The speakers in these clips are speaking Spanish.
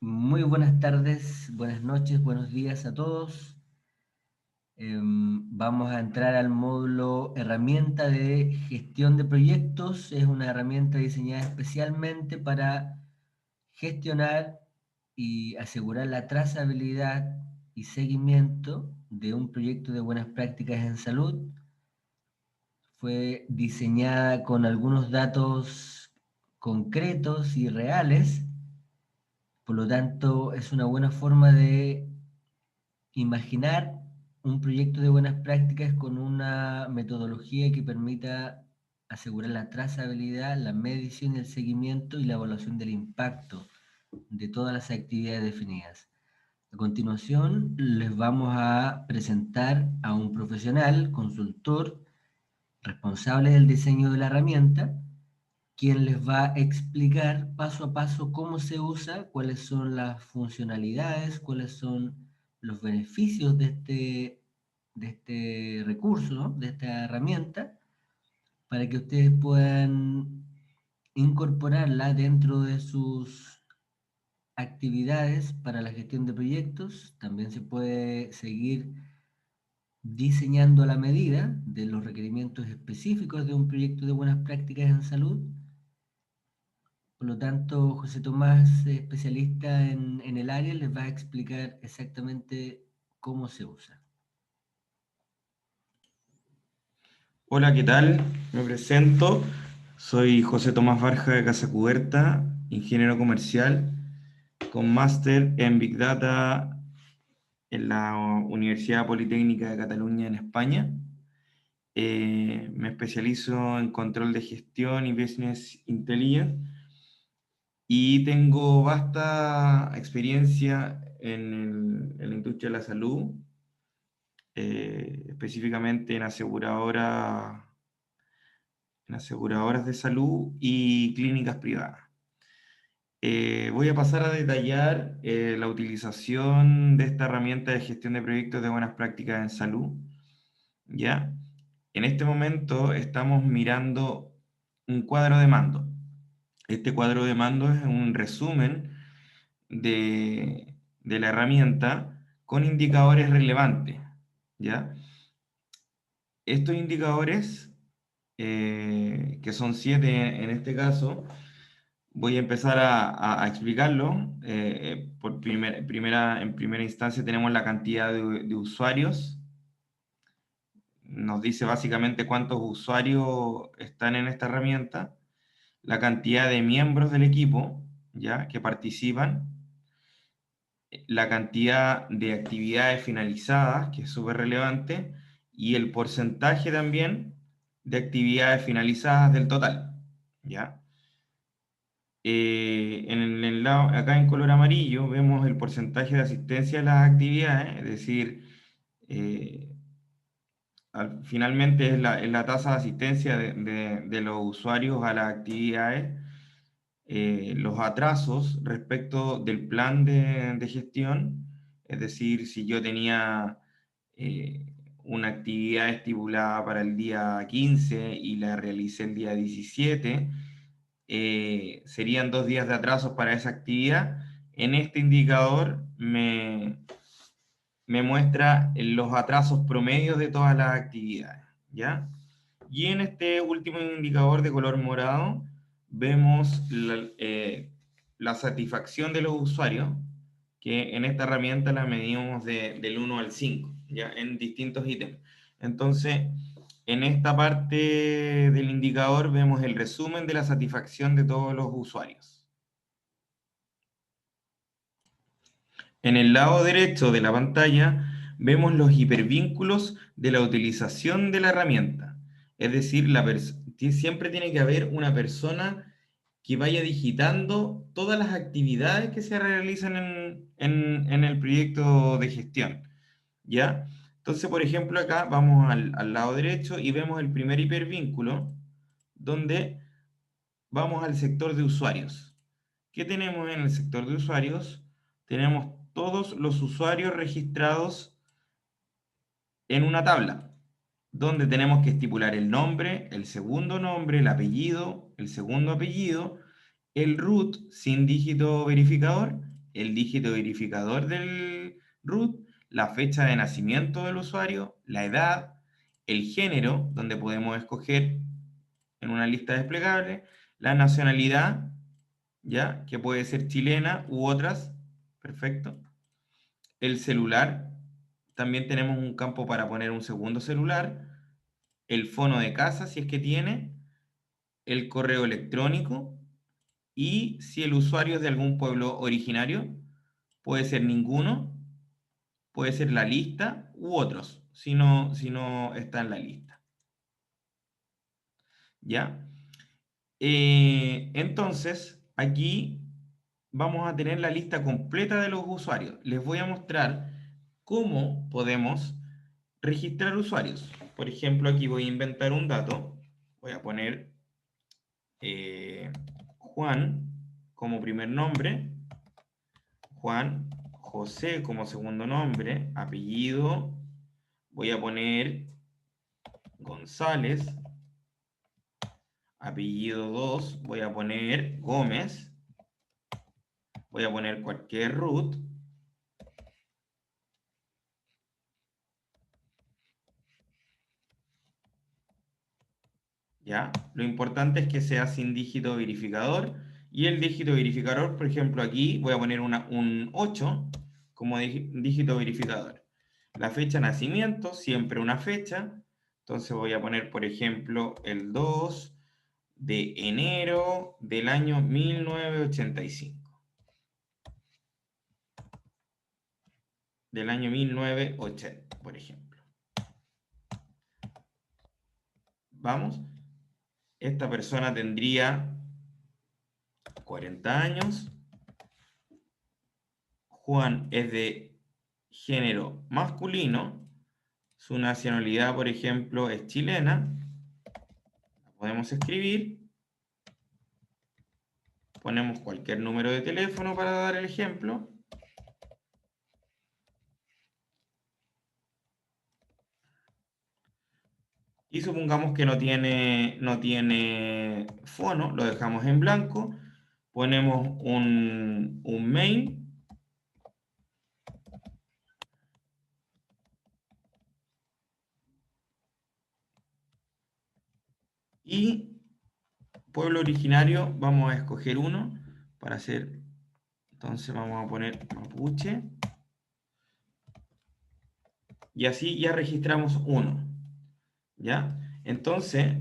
Muy buenas tardes, buenas noches, buenos días a todos. Vamos a entrar al módulo herramienta de gestión de proyectos. Es una herramienta diseñada especialmente para gestionar y asegurar la trazabilidad y seguimiento de un proyecto de buenas prácticas en salud. Fue diseñada con algunos datos concretos y reales. Por lo tanto, es una buena forma de imaginar un proyecto de buenas prácticas con una metodología que permita asegurar la trazabilidad, la medición, el seguimiento y la evaluación del impacto de todas las actividades definidas. A continuación, les vamos a presentar a un profesional, consultor, responsable del diseño de la herramienta, quien les va a explicar paso a paso cómo se usa, cuáles son las funcionalidades, cuáles son los beneficios de este recurso, ¿no? De esta herramienta, para que ustedes puedan incorporarla dentro de sus actividades para la gestión de proyectos. También se puede seguir diseñando a la medida de los requerimientos específicos de un proyecto de buenas prácticas en salud. Por lo tanto, José Tomás, especialista en el área, les va a explicar exactamente cómo se usa. Hola, ¿qué tal? Me presento. Soy José Tomás Barja de Casa Cuberta, ingeniero comercial con máster en Big Data en la Universidad Politécnica de Cataluña en España. Me especializo en control de gestión y business intelligence y tengo vasta experiencia en la industria de la salud, específicamente en aseguradoras de salud y clínicas privadas. Voy a pasar a detallar la utilización de esta herramienta de gestión de proyectos de buenas prácticas en salud. ¿Ya? En este momento estamos mirando un cuadro de mando. Este cuadro de mando es un resumen de la herramienta con indicadores relevantes. ¿Ya? Estos indicadores, que son 7 en este caso, voy a empezar a explicarlo. En primera instancia tenemos la cantidad de usuarios. Nos dice básicamente cuántos usuarios están en esta herramienta, la cantidad de miembros del equipo, ¿ya? Que participan, la cantidad de actividades finalizadas, que es súper relevante, y el porcentaje también de actividades finalizadas del total, ¿ya? En el lado, acá en color amarillo vemos el porcentaje de asistencia a las actividades, es decir, eh, finalmente es la tasa de asistencia de los usuarios a las actividades, los atrasos respecto del plan de gestión, es decir, si yo tenía una actividad estipulada para el día 15 y la realicé el día 17, serían 2 días de atrasos para esa actividad. En este indicador me muestra los atrasos promedios de todas las actividades, ¿ya? Y en este último indicador de color morado vemos la satisfacción de los usuarios, que en esta herramienta la medimos del 1 al 5, ¿ya? En distintos ítems. Entonces, en esta parte del indicador vemos el resumen de la satisfacción de todos los usuarios. En el lado derecho de la pantalla vemos los hipervínculos de la utilización de la herramienta. Es decir, siempre tiene que haber una persona que vaya digitando todas las actividades que se realizan en el proyecto de gestión, ¿ya? Entonces, por ejemplo, acá vamos al lado derecho y vemos el primer hipervínculo, donde vamos al sector de usuarios. ¿Qué tenemos en el sector de usuarios? Tenemos todos los usuarios registrados en una tabla, donde tenemos que estipular el nombre, el segundo nombre, el apellido, el segundo apellido, el root sin dígito verificador, el dígito verificador del root, la fecha de nacimiento del usuario, la edad, el género, donde podemos escoger en una lista desplegable, la nacionalidad, ¿ya? Que puede ser chilena u otras, perfecto. El celular, también tenemos un campo para poner un segundo celular, el fono de casa, si es que tiene, el correo electrónico, y si el usuario es de algún pueblo originario, puede ser ninguno, puede ser la lista u otros, si no está en la lista. ¿Ya? Entonces, aquí vamos a tener la lista completa de los usuarios. Les voy a mostrar cómo podemos registrar usuarios. Por ejemplo, aquí voy a inventar un dato. Voy a poner Juan como primer nombre, Juan José como segundo nombre, apellido, voy a poner González, apellido 2, voy a poner Gómez, voy a poner cualquier root, ¿ya? Lo importante es que sea sin dígito verificador, y el dígito verificador, por ejemplo, aquí voy a poner un 8 como dígito verificador. La fecha de nacimiento, siempre una fecha, entonces voy a poner, por ejemplo, el 2 de enero del año 1985. Del año 1980, por ejemplo. Vamos. Esta persona tendría 40 años. Juan es de género masculino. Su nacionalidad, por ejemplo, es chilena. La podemos escribir. Ponemos cualquier número de teléfono para dar el ejemplo. Y supongamos que no tiene fono, lo dejamos en blanco. Ponemos un main. Y pueblo originario, vamos a escoger uno para hacer. Entonces vamos a poner mapuche. Y así ya registramos uno. ¿Ya? Entonces,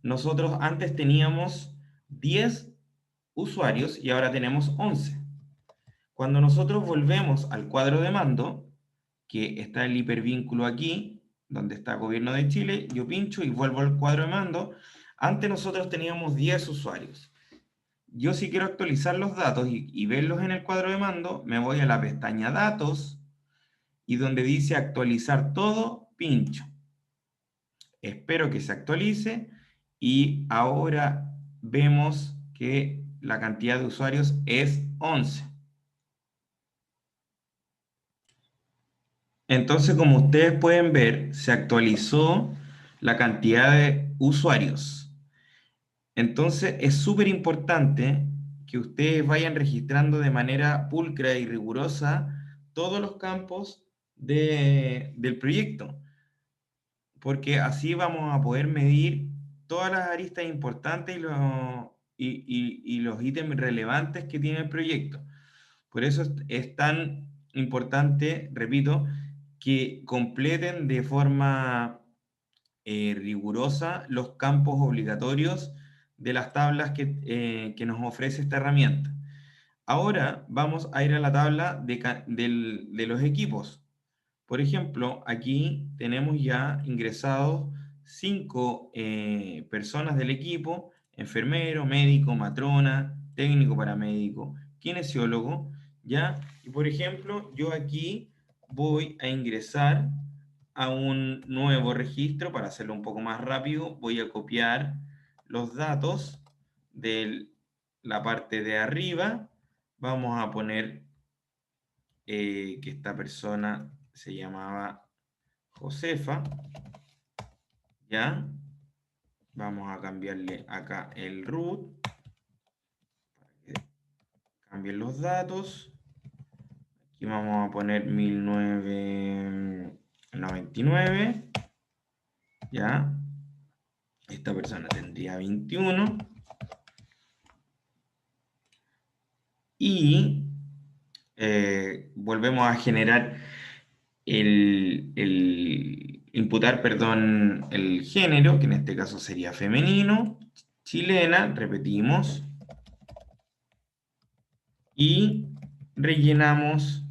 nosotros antes teníamos 10 usuarios y ahora tenemos 11. Cuando nosotros volvemos al cuadro de mando, que está el hipervínculo aquí, donde está Gobierno de Chile, yo pincho y vuelvo al cuadro de mando. Antes nosotros teníamos 10 usuarios. Yo si quiero actualizar los datos y verlos en el cuadro de mando, me voy a la pestaña Datos y donde dice Actualizar todo, pincho. Espero que se actualice y ahora vemos que la cantidad de usuarios es 11. Entonces, como ustedes pueden ver, se actualizó la cantidad de usuarios. Entonces, es súper importante que ustedes vayan registrando de manera pulcra y rigurosa todos los campos del proyecto, porque así vamos a poder medir todas las aristas importantes y los ítems relevantes que tiene el proyecto. Por eso es tan importante, repito, que completen de forma rigurosa los campos obligatorios de las tablas que nos ofrece esta herramienta. Ahora vamos a ir a la tabla de los equipos. Por ejemplo, aquí tenemos ya ingresados 5 personas del equipo: enfermero, médico, matrona, técnico paramédico, kinesiólogo, ¿ya? Y por ejemplo, yo aquí voy a ingresar a un nuevo registro. Para hacerlo un poco más rápido, voy a copiar los datos de la parte de arriba. Vamos a poner que esta persona se llamaba Josefa, ¿ya? Vamos a cambiarle acá el root, para que cambien los datos. Aquí vamos a poner 1999. ¿Ya? Esta persona tendría 21. Y volvemos a generar imputar, perdón, el género, que en este caso sería femenino, chilena, repetimos, y rellenamos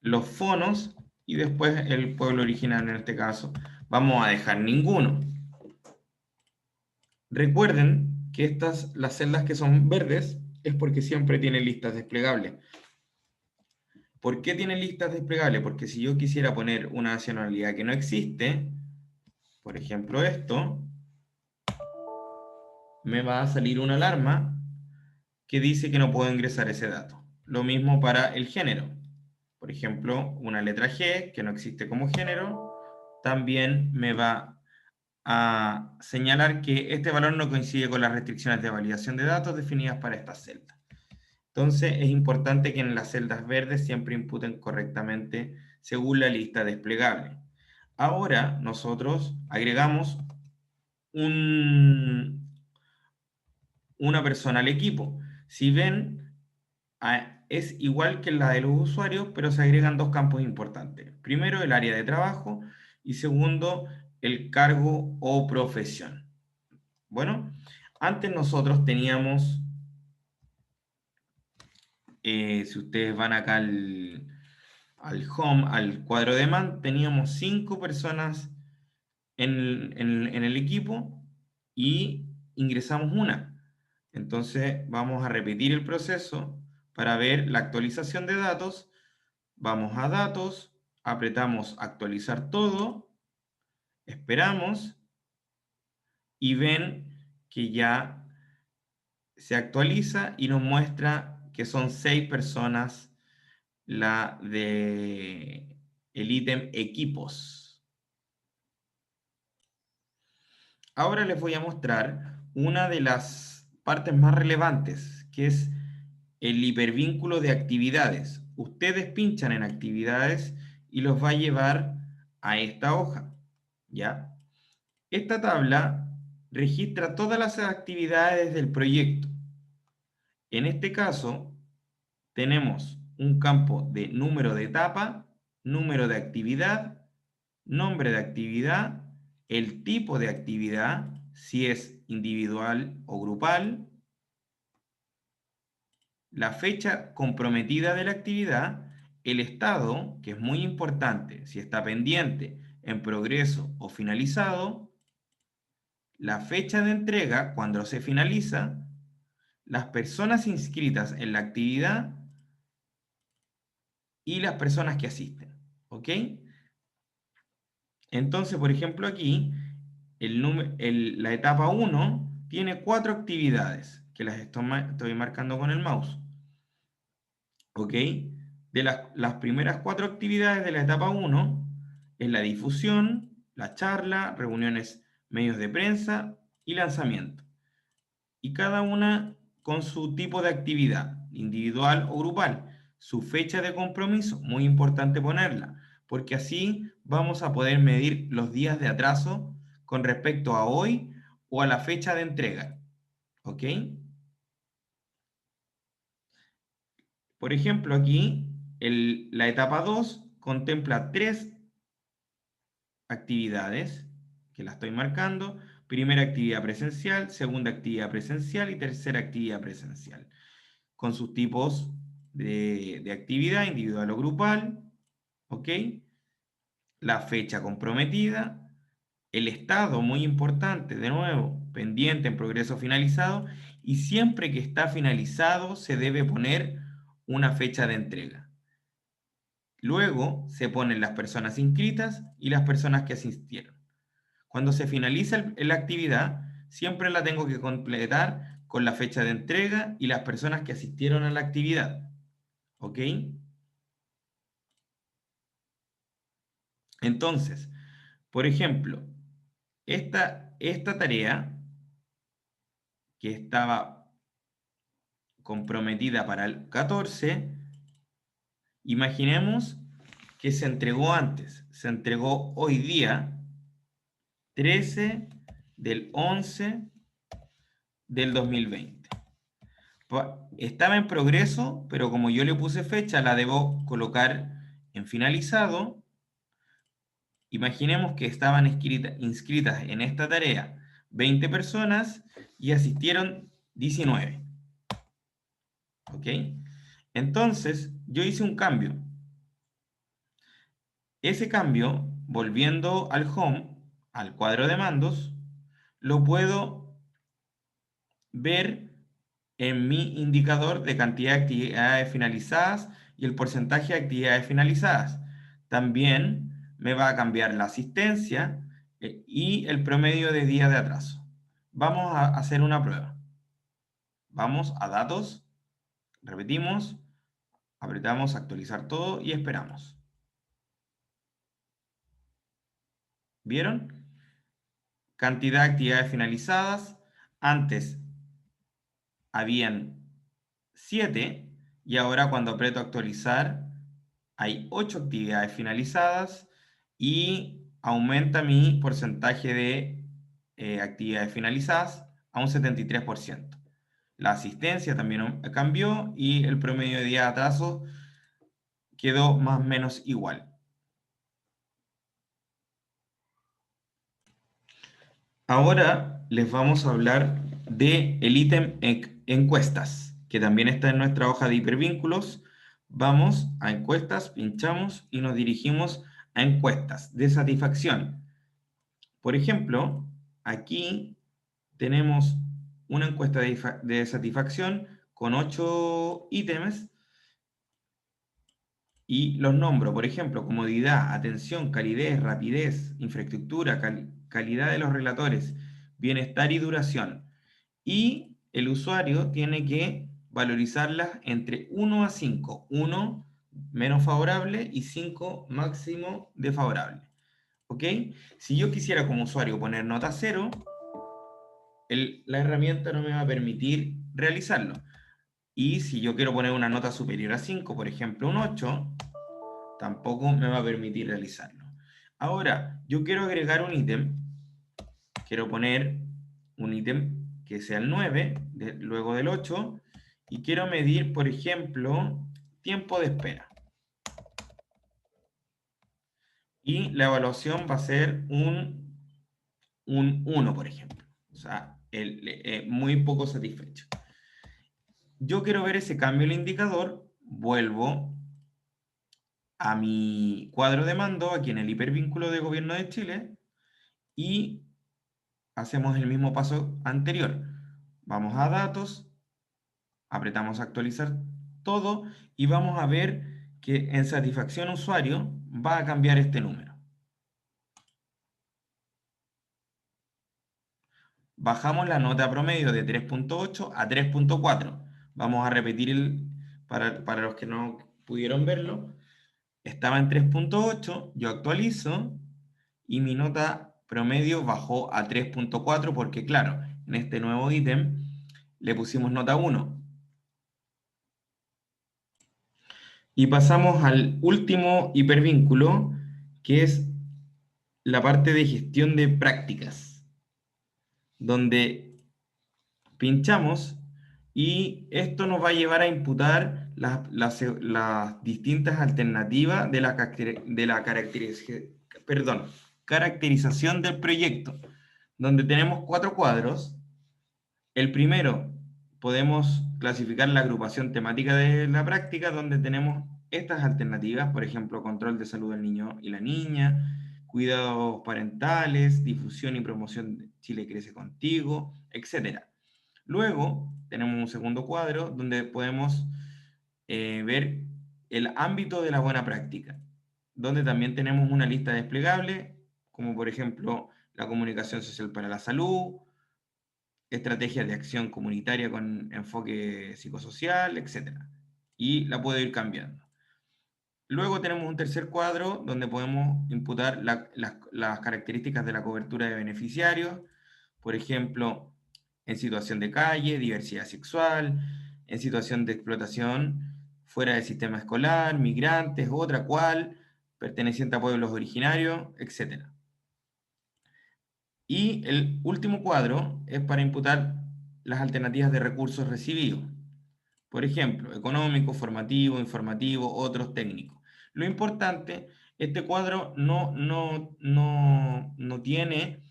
los fonos y después el pueblo original en este caso. Vamos a dejar ninguno. Recuerden que las celdas que son verdes, es porque siempre tienen listas desplegables. ¿Por qué tienen listas desplegables? Porque si yo quisiera poner una nacionalidad que no existe, por ejemplo esto, me va a salir una alarma que dice que no puedo ingresar ese dato. Lo mismo para el género. Por ejemplo, una letra G, que no existe como género, también me va a señalar que este valor no coincide con las restricciones de validación de datos definidas para esta celda. Entonces, es importante que en las celdas verdes siempre imputen correctamente según la lista desplegable. Ahora, nosotros agregamos una persona al equipo. Si ven, es igual que la de los usuarios, pero se agregan dos campos importantes. Primero, el área de trabajo y segundo, el cargo o profesión. Bueno, antes nosotros teníamos, si ustedes van acá al home, al cuadro de man, teníamos 5 personas en el equipo y ingresamos una. Entonces vamos a repetir el proceso para ver la actualización de datos. Vamos a datos, apretamos actualizar todo, esperamos y ven que ya se actualiza y nos muestra que son 6 personas la de el ítem equipos. Ahora les voy a mostrar una de las partes más relevantes, que es el hipervínculo de actividades. Ustedes pinchan en actividades y los va a llevar a esta hoja, ¿ya? Esta tabla registra todas las actividades del proyecto. En este caso, tenemos un campo de número de etapa, número de actividad, nombre de actividad, el tipo de actividad, si es individual o grupal, la fecha comprometida de la actividad, el estado, que es muy importante, si está pendiente, en progreso o finalizado, la fecha de entrega, cuando se finaliza, las personas inscritas en la actividad y las personas que asisten. ¿Ok? Entonces, por ejemplo, aquí, la etapa 1 tiene 4 actividades, que las estoy marcando con el mouse. ¿Ok? De las primeras 4 actividades de la etapa 1 es la difusión, la charla, reuniones, medios de prensa y lanzamiento. Y cada una con su tipo de actividad, individual o grupal. Su fecha de compromiso, muy importante ponerla, porque así vamos a poder medir los días de atraso con respecto a hoy o a la fecha de entrega. ¿Ok? Por ejemplo, aquí la etapa 2 contempla 3 actividades que la estoy marcando. Primera actividad presencial, segunda actividad presencial y tercera actividad presencial. Con sus tipos de actividad, individual o grupal, ¿ok? La fecha comprometida, el estado, muy importante, de nuevo, pendiente en progreso finalizado, y siempre que está finalizado se debe poner una fecha de entrega. Luego se ponen las personas inscritas y las personas que asistieron. Cuando se finaliza la actividad, siempre la tengo que completar con la fecha de entrega y las personas que asistieron a la actividad. ¿Ok? Entonces, por ejemplo, esta tarea que estaba comprometida para el 14, imaginemos que se entregó antes, se entregó hoy día, 13 del 11 del 2020. Estaba en progreso, pero como yo le puse fecha, la debo colocar en finalizado. Imaginemos que estaban inscritas en esta tarea 20 personas y asistieron 19. ¿Ok? Entonces, yo hice un cambio. Ese cambio, volviendo al home, al cuadro de mandos, lo puedo ver en mi indicador de cantidad de actividades finalizadas y el porcentaje de actividades finalizadas. También me va a cambiar la asistencia y el promedio de días de atraso. Vamos a hacer una prueba. Vamos a datos, repetimos, apretamos actualizar todo y esperamos. ¿Vieron? Cantidad de actividades finalizadas. Antes habían 7 y ahora cuando aprieto actualizar hay 8 actividades finalizadas y aumenta mi porcentaje de actividades finalizadas a un 73%. La asistencia también cambió y el promedio de día de atraso quedó más o menos igual. Ahora les vamos a hablar del ítem encuestas, que también está en nuestra hoja de hipervínculos. Vamos a encuestas, pinchamos y nos dirigimos a encuestas de satisfacción. Por ejemplo, aquí tenemos una encuesta de satisfacción con 8 ítems y los nombro, por ejemplo, comodidad, atención, calidez, rapidez, infraestructura, calidad de los relatores, bienestar y duración. Y el usuario tiene que valorizarlas entre 1 a 5. 1 menos favorable y 5 máximo desfavorable. ¿Ok? Si yo quisiera como usuario poner nota 0, la herramienta no me va a permitir realizarlo. Y si yo quiero poner una nota superior a 5, por ejemplo un 8, tampoco me va a permitir realizarlo. Ahora, yo quiero agregar un ítem, quiero poner un ítem que sea el 9, luego del 8, y quiero medir, por ejemplo, tiempo de espera. Y la evaluación va a ser un 1, por ejemplo. O sea, muy poco satisfecho. Yo quiero ver ese cambio en el indicador, vuelvo a mi cuadro de mando, aquí en el hipervínculo de Gobierno de Chile, y hacemos el mismo paso anterior. Vamos a datos, apretamos actualizar todo y vamos a ver que en satisfacción usuario va a cambiar este número. Bajamos la nota promedio de 3.8 a 3.4. Vamos a repetir para los que no pudieron verlo. Estaba en 3.8, yo actualizo y mi nota promedio bajó a 3.4 porque claro, en este nuevo ítem le pusimos nota 1. Y pasamos al último hipervínculo, que es la parte de gestión de prácticas, donde pinchamos y esto nos va a llevar a imputar las distintas alternativas de la caracterización del proyecto, donde tenemos 4 cuadros. El primero, podemos clasificar la agrupación temática de la práctica, donde tenemos estas alternativas, por ejemplo, control de salud del niño y la niña, cuidados parentales, difusión y promoción de Chile Crece Contigo, etc. Luego, tenemos un segundo cuadro donde podemos ver el ámbito de la buena práctica, donde también tenemos una lista desplegable, como por ejemplo la comunicación social para la salud, estrategias de acción comunitaria con enfoque psicosocial, etc. Y la puedo ir cambiando. Luego tenemos un tercer cuadro donde podemos imputar las características de la cobertura de beneficiarios, por ejemplo, en situación de calle, diversidad sexual, en situación de explotación fuera del sistema escolar, migrantes, otra cual, perteneciente a pueblos originarios, etc. Y el último cuadro es para imputar las alternativas de recursos recibidos. Por ejemplo, económico, formativo, informativo, otros técnicos. Lo importante, este cuadro no tiene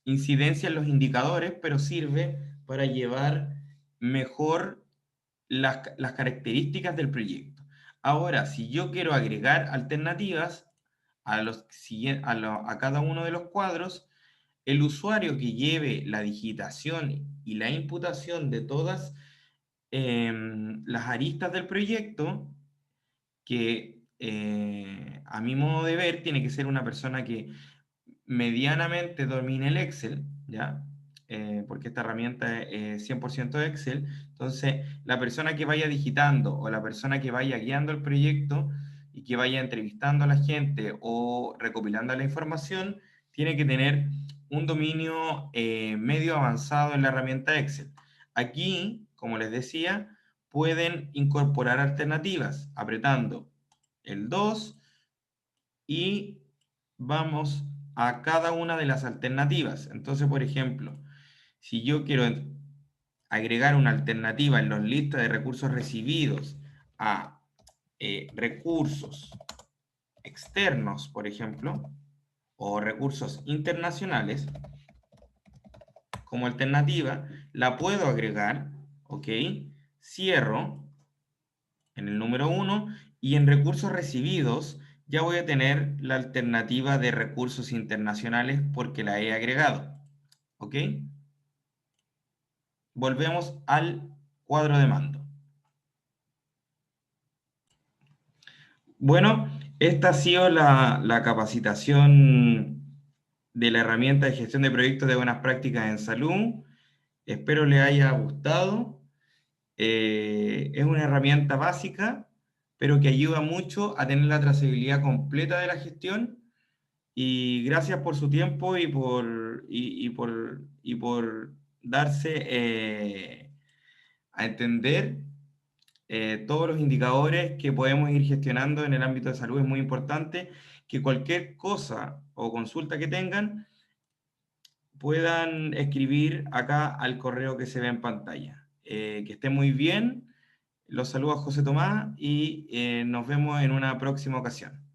incidencia en los indicadores, pero sirve para llevar mejor las características del proyecto. Ahora, si yo quiero agregar alternativas a cada uno de los cuadros, el usuario que lleve la digitación y la imputación de todas las aristas del proyecto, que a mi modo de ver tiene que ser una persona que medianamente domine el Excel, ¿ya? Porque esta herramienta es 100% Excel. Entonces, la persona que vaya digitando o la persona que vaya guiando el proyecto y que vaya entrevistando a la gente o recopilando la información, tiene que tener un dominio medio avanzado en la herramienta Excel. Aquí, como les decía, pueden incorporar alternativas apretando el 2 y vamos a cada una de las alternativas. Entonces, por ejemplo, si yo quiero agregar una alternativa en los listas de recursos recibidos a recursos externos, por ejemplo, o recursos internacionales, como alternativa, la puedo agregar, ¿ok? Cierro en el número 1 y en recursos recibidos ya voy a tener la alternativa de recursos internacionales porque la he agregado, ¿ok? Volvemos al cuadro de mando. Bueno, esta ha sido la capacitación de la herramienta de gestión de proyectos de buenas prácticas en salud. Espero les haya gustado. Es una herramienta básica, pero que ayuda mucho a tener la trazabilidad completa de la gestión. Y gracias por su tiempo y por darse a entender todos los indicadores que podemos ir gestionando en el ámbito de salud. Es muy importante que cualquier cosa o consulta que tengan puedan escribir acá al correo que se ve en pantalla. Que estén muy bien. Los saluda José Tomás y nos vemos en una próxima ocasión.